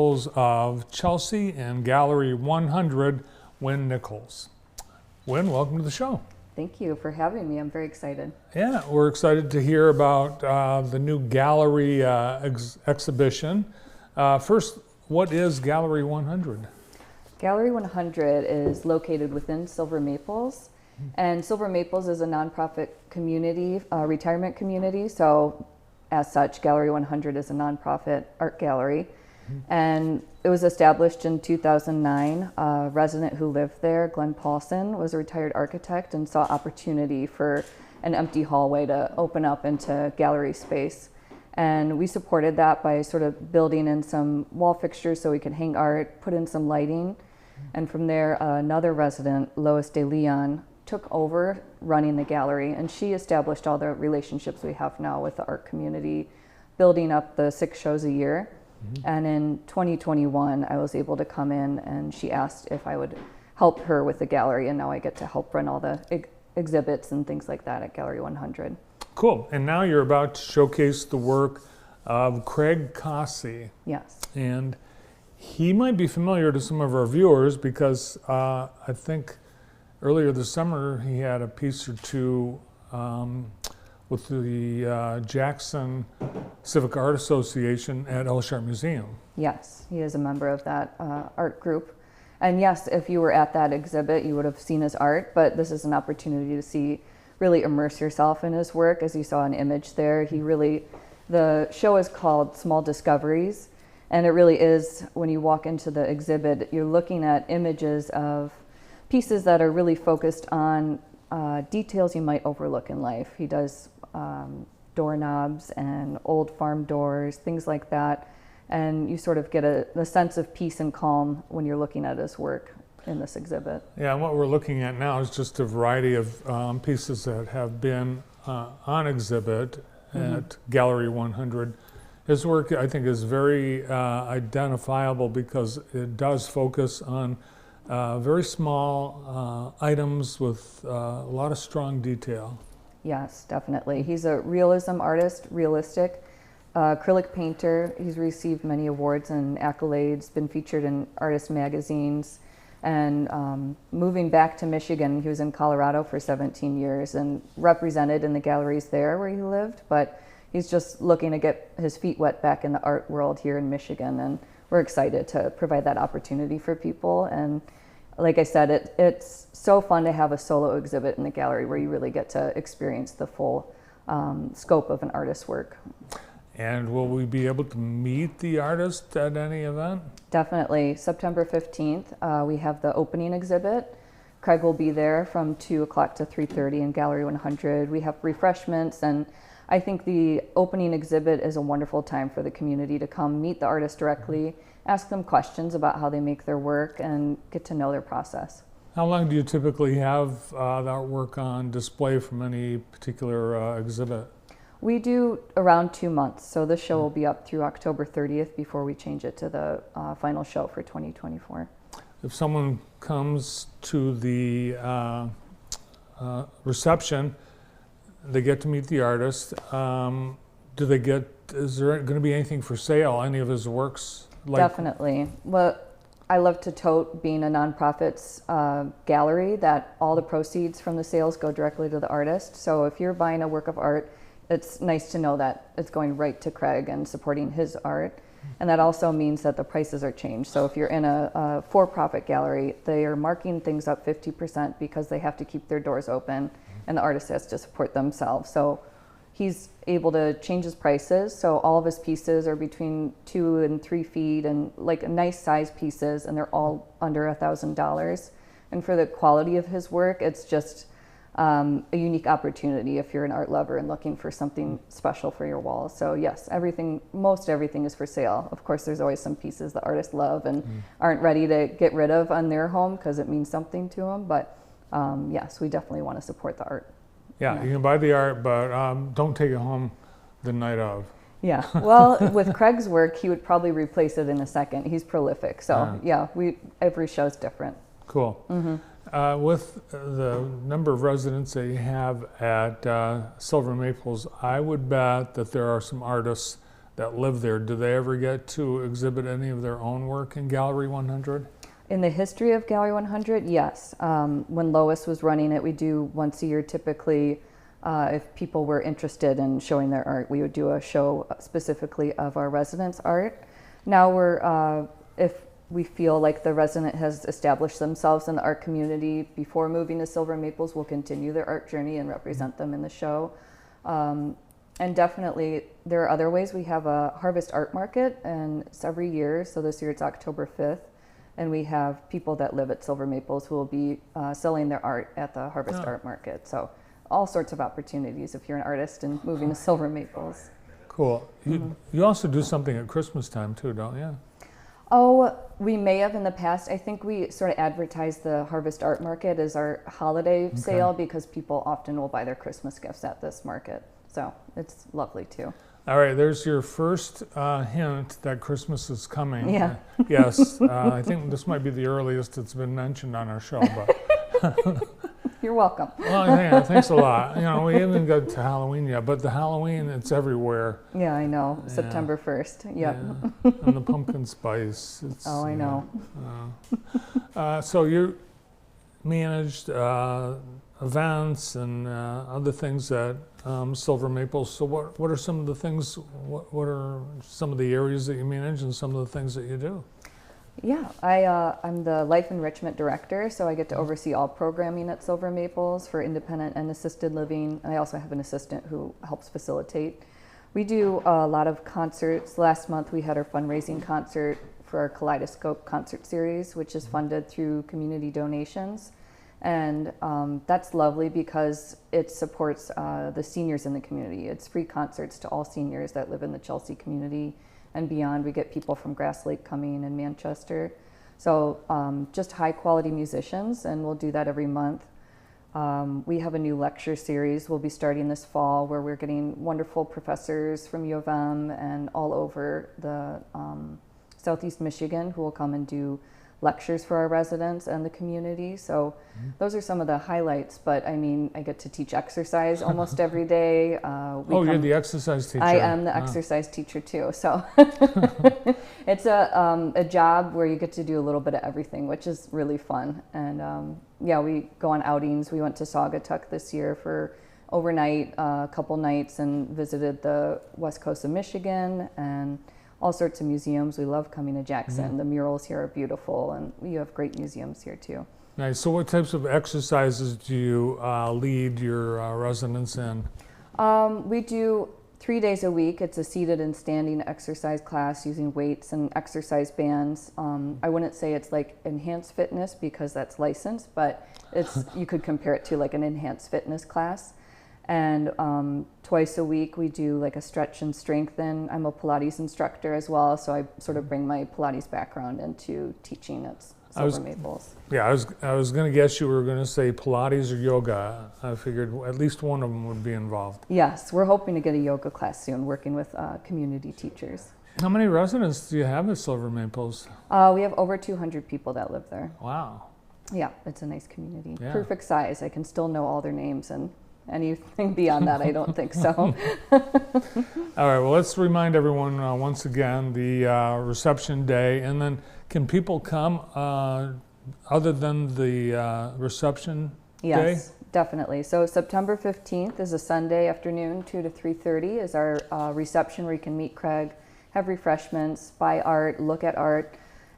Of Chelsea and Gallery 100, Wynn Nichols. Wynn, welcome to the show. Thank you for having me. I'm very excited. Yeah, we're excited to hear about the new gallery exhibition. First, what is Gallery 100? Gallery 100 is located within Silver Maples, and Silver Maples is a nonprofit community, retirement community. So, as such, Gallery 100 is a nonprofit art gallery. And it was established in 2009. A resident who lived there, Glenn Paulson, was a retired architect and saw opportunity for an empty hallway to open up into gallery space. And we supported that by sort of building in some wall fixtures so we could hang art, put in some lighting. And from there, another resident, Lois De Leon, took over running the gallery, and she established all the relationships we have now with the art community, building up the 6 shows a year. And in 2021, I was able to come in, and she asked if I would help her with the gallery, and now I get to help run all the exhibits and things like that at Gallery 100. Cool. And now you're about to showcase the work of Craig Casi. Yes. And he might be familiar to some of our viewers because I think earlier this summer he had a piece or two with the Jackson Civic Art Association at Elshart Museum. Yes, he is a member of that art group. And yes, if you were at that exhibit, you would have seen his art, but this is an opportunity to really immerse yourself in his work. As you saw an image there, the show is called Small Discoveries, and it really is, when you walk into the exhibit, you're looking at images of pieces that are really focused on details you might overlook in life. He does doorknobs and old farm doors, things like that. And you sort of get a sense of peace and calm when you're looking at his work in this exhibit. Yeah, and what we're looking at now is just a variety of pieces that have been on exhibit at Gallery 100. His work, I think, is very identifiable because it does focus on very small items with a lot of strong detail. Yes, definitely. He's a realism artist, realistic acrylic painter. He's received many awards and accolades, been featured in artist magazines, and moving back to Michigan, he was in Colorado for 17 years and represented in the galleries there where he lived, but he's just looking to get his feet wet back in the art world here in Michigan, and we're excited to provide that opportunity for people. And like I said, it's so fun to have a solo exhibit in the gallery where you really get to experience the full scope of an artist's work. And will we be able to meet the artist at any event? Definitely. September 15th, we have the opening exhibit. Craig will be there from 2 o'clock to 3:30 in Gallery 100. We have refreshments, and I think the opening exhibit is a wonderful time for the community to come meet the artist directly, ask them questions about how they make their work, and get to know their process. How long do you typically have the artwork on display from any particular exhibit? We do around 2 months, so this show will be up through October 30th before we change it to the final show for 2024. If someone comes to the reception, they get to meet the artist. Is there going to be anything for sale, any of his works? Definitely. Well, I love to tote being a nonprofit's gallery that all the proceeds from the sales go directly to the artist. So if you're buying a work of art, it's nice to know that it's going right to Craig and supporting his art. And that also means that the prices are changed. So if you're in a for-profit gallery, they are marking things up 50% because they have to keep their doors open and the artist has to support themselves. So he's able to change his prices. So all of his pieces are between 2 and 3 feet and like nice size pieces, and they're all under $1,000. And for the quality of his work, it's just a unique opportunity if you're an art lover and looking for something special for your walls. So yes, most everything is for sale. Of course, there's always some pieces the artists love and aren't ready to get rid of on their home because it means something to them. But yes, we definitely want to support the art. Yeah, you can buy the art, but don't take it home the night of. Yeah, well, with Craig's work, he would probably replace it in a second. He's prolific, so yeah, every show's different. Cool. With the number of residents that you have at Silver Maples, I would bet that there are some artists that live there, do they ever get to exhibit any of their own work in Gallery 100? In the history of Gallery 100, yes. When Lois was running it, we do once a year typically. If people were interested in showing their art, we would do a show specifically of our residents' art. Now if we feel like the resident has established themselves in the art community before moving to Silver Maples, we'll continue their art journey and represent them in the show. And definitely, there are other ways. We have a Harvest Art Market, and it's every year. So this year it's October 5th. And we have people that live at Silver Maples who will be selling their art at the Harvest Art Market. So all sorts of opportunities if you're an artist and moving to Silver Maples. Cool. You also do something at Christmas time too, don't you? Oh, we may have in the past. I think we sort of advertise the Harvest Art Market as our holiday sale because people often will buy their Christmas gifts at this market. So it's lovely too. All right, there's your first hint that Christmas is coming. Yeah. Yes, I think this might be the earliest it's been mentioned on our show, but You're welcome. well, yeah, thanks a lot. You know, we haven't got to Halloween yet, but the Halloween, it's everywhere. Yeah, I know. Yeah. September 1st. Yep. Yeah. And the pumpkin spice. Oh, I know. So you managed events and other things at Silver Maples. So what are some of the things, what are some of the areas that you manage and some of the things that you do? Yeah, I'm the Life Enrichment Director, so I get to oversee all programming at Silver Maples for independent and assisted living. I also have an assistant who helps facilitate. We do a lot of concerts. Last month we had our fundraising concert for our Kaleidoscope concert series, which is funded through community donations. And that's lovely because it supports the seniors in the community. It's free concerts to all seniors that live in the Chelsea community and beyond. We get people from Grass Lake coming and Manchester. So just high quality musicians, and we'll do that every month. We have a new lecture series we'll be starting this fall where we're getting wonderful professors from U of M and all over the Southeast Michigan who will come and do lectures for our residents and the community. So those are some of the highlights, but I mean, I get to teach exercise almost every day. You're the exercise teacher. I am the exercise teacher too. So it's a job where you get to do a little bit of everything, which is really fun. And yeah, we go on outings. We went to Saugatuck this year for overnight, a couple nights, and visited the west coast of Michigan and all sorts of museums. We love coming to Jackson. The murals here are beautiful, and you have great museums here too. Nice. So what types of exercises do you lead your residents in? We do 3 days a week. It's a seated and standing exercise class using weights and exercise bands. I wouldn't say it's like enhanced fitness because that's licensed, but you could compare it to like an enhanced fitness class. And twice a week we do like a stretch and strengthen. I'm a Pilates instructor as well, so I sort of bring my Pilates background into teaching at Silver Maples. Yeah, I was going to guess you were going to say Pilates or yoga. I figured at least one of them would be involved. Yes, we're hoping to get a yoga class soon, working with community teachers. How many residents do you have at Silver Maples? We have over 200 people that live there. Wow. Yeah, it's a nice community. Yeah. Perfect size. I can still know all their names, and anything beyond that, I don't think so. All right, well, let's remind everyone once again the reception day, and then can people come other than the reception day? Yes, definitely. So September 15th is a Sunday afternoon, 2 to 3:30 is our reception where you can meet Craig, have refreshments, buy art, look at art.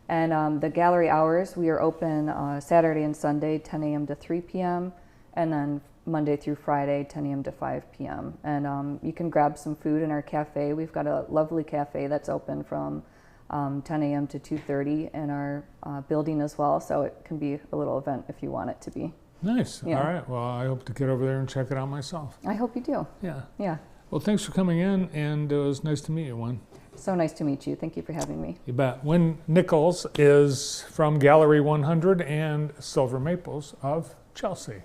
And the gallery hours, we are open Saturday and Sunday, 10 a.m. to 3 p.m., and then Monday through Friday, 10 a.m. to 5 p.m. And you can grab some food in our cafe. We've got a lovely cafe that's open from 10 a.m. to 2:30 in our building as well. So it can be a little event if you want it to be. Nice. Yeah. All right. Well, I hope to get over there and check it out myself. I hope you do. Yeah. Yeah. Well, thanks for coming in, and it was nice to meet you, Wynn. So nice to meet you. Thank you for having me. You bet. Wynn Nichols is from Gallery 100 and Silver Maples of Chelsea.